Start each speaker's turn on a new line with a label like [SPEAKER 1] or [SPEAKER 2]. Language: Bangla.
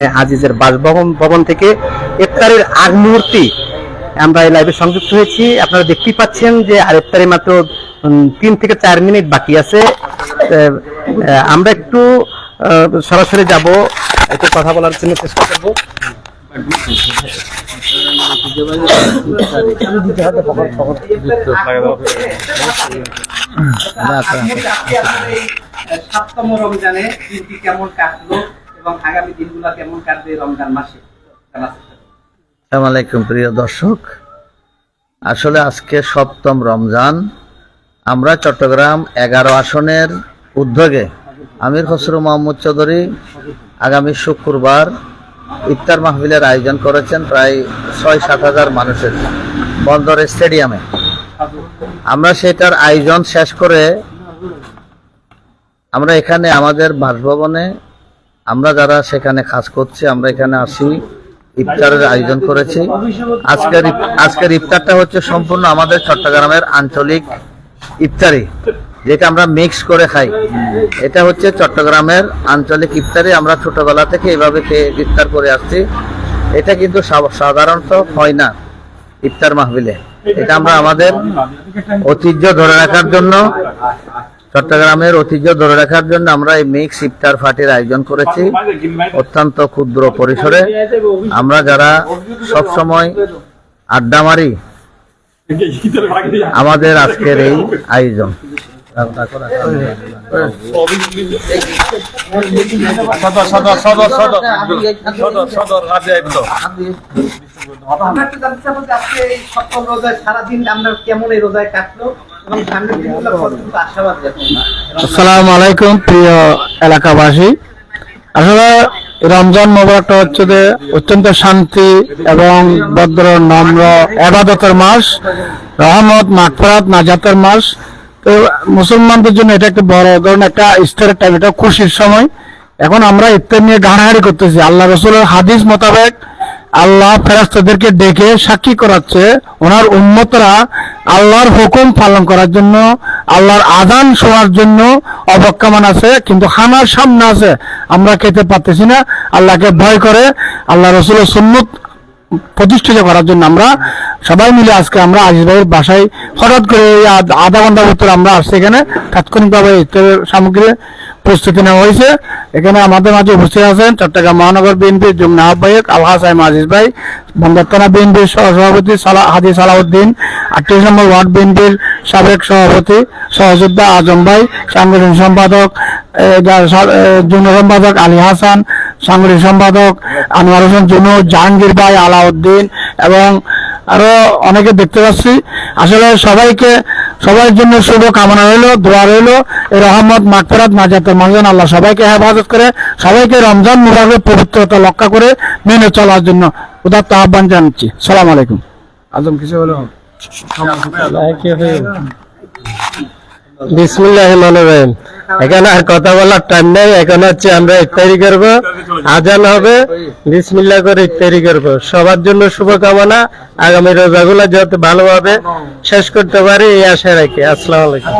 [SPEAKER 1] আজিজের বাসভবন ভবন থেকে ইফতারের আগ মুহূর্তে আমরা এই লাইভে সংযুক্ত হয়েছি। আপনারা দেখতেই পাচ্ছেন যে আর ইফতারে মাত্র 3 থেকে 4 মিনিট বাকি আছে। আমরা একটু সরাসরি যাব, একটু কথা বলার জন্য চেষ্টা করব। সপ্তম রমজানে দিনটি কেমন কাটলো এবং আগামী দিনগুলো কেমন কাটবে রমজান মাসে?
[SPEAKER 2] আসসালামু আলাইকুম প্রিয় দর্শক, আসলে আজকে সপ্তম রমজান। আমরা চট্টগ্রাম 11 আসনের উদ্যোগে আমির খসরু মোহাম্মদ চৌধুরী আগামী শুক্রবার ইফতার মাহফিলের আয়োজন করেছেন প্রায় 6-7 হাজার মানুষের বন্দর স্টেডিয়ামে। আমরা সেটার আয়োজন শেষ করে আমরা এখানে আমাদের বাসভবনে আমরা যারা সেখানে কাজ করছি আমরা এখানে আসি, ইফতারের আয়োজন করেছি। আজকের ইফতারটা হচ্ছে সম্পূর্ণ আমাদের চট্টগ্রামের আঞ্চলিক ইফতারি, যেটা আমরা মিক্স করে খাই। এটা হচ্ছে চট্টগ্রামের আঞ্চলিক ইফতারি। আমরা ছোটবেলা থেকে এইভাবে ইফতার করে আসছি। এটা কিন্তু সাধারণত হয় না ইফতার মাহফিলে। এটা আমরা আমাদের ঐতিহ্য ধরে রাখার জন্য, চট্টগ্রামের ঐতিহ্য ধরে রাখার জন্য আমরা এই মিক্স ইফতার পার্টির আয়োজন করেছি অত্যন্ত ক্ষুদ্র পরিসরে। আমরা যারা সবসময় আড্ডা মারি, আমাদের আজকের এই আয়োজন।
[SPEAKER 3] আসসালামু আলাইকুম প্রিয় এলাকাবাসী। আসলে রমজান মোবারকটা হচ্ছে যে অত্যন্ত শান্তি এবং ভদ্র নম্র ইবাদতের মাস, রহমত মাগফিরাত নাজাতের মাস। তো মুসলমানদের জন্য এটা একটা বড় ধরনের একটা ইফতারের টাইম, এটা খুশির সময়। এখন আমরা ইফতার নিয়ে গাড়াগাড়ি করতেছি। আল্লাহ রাসূলের হাদিস মোতাবেক আল্লাহ ফেরেশতাদেরকে ডেকে সাক্ষী করাচ্ছে ওনার উম্মতরা আল্লাহর হুকুম পালন করার জন্য, আল্লাহর আযান শোনার জন্য অপেক্ষমান আছে, কিন্তু খানার সামনে আছে, আমরা খেতে পারতেছি না। আল্লাহকে ভয় করে আল্লাহ রাসূলের সুন্নত প্রতিষ্ঠিত করার জন্য আমরা সবাই মিলে আজকে আমরা আজিজ ভাইয়ের বাসায় হঠাৎ করে আধা ঘন্টার ভিতরে আমরা আসছি। এখানে তাৎক্ষণিকভাবে ইফতারের সামগ্রী প্রস্তুতি নেওয়া হয়েছে। এখানে আমাদের মাঝে উপস্থিত আছেন চট্টগ্রাম মহানগর বিএনপির যুগ্ম আহ্বায়ক আলহাজ আজিজ ভাই, বন্দর থানা বিএনপির সভাপতি হাজি সালাউদ্দিন, 38 নম্বর ওয়ার্ড বিএনপির সাবেক সভাপতি সহযোদ্ধা আজম ভাই, সাংগঠনিক সম্পাদক যুগ্ম সম্পাদক আলী হাসান, সাংগঠনিক সম্পাদক আনোয়ার হোসেন জুনু, জাহাঙ্গীর ভাই, আলাউদ্দিন এবং আরো অনেকে দেখতে পাচ্ছি। আসলে সবার জন্য শুভ কামনা রইল, দোয়া রইল। এই রহমত মাগফিরাত নাজাতের মাঝে আল্লাহ সবাইকে হেফাজত করে, সবাইকে রমজান মুবারকের পবিত্রতা রক্ষা করে মেনে চলার জন্য উদাত্ত আহ্বান জানাচ্ছি। সালাম আলাইকুম। আজম কিছু হলো?
[SPEAKER 4] বিসমিল্লাহির রহমানির রহিম। এখানে আর কথা বলার টাইম নেই। এখন হচ্ছে আমরা ইফতারি করব, আজান হবে, বিসমিল্লাহ করে ইফতারি করব। সবার জন্য শুভকামনা, আগামী রোজাগুলো যাতে ভালোভাবে শেষ করতে পারি এই আশা রাখি। আসসালামু আলাইকুম।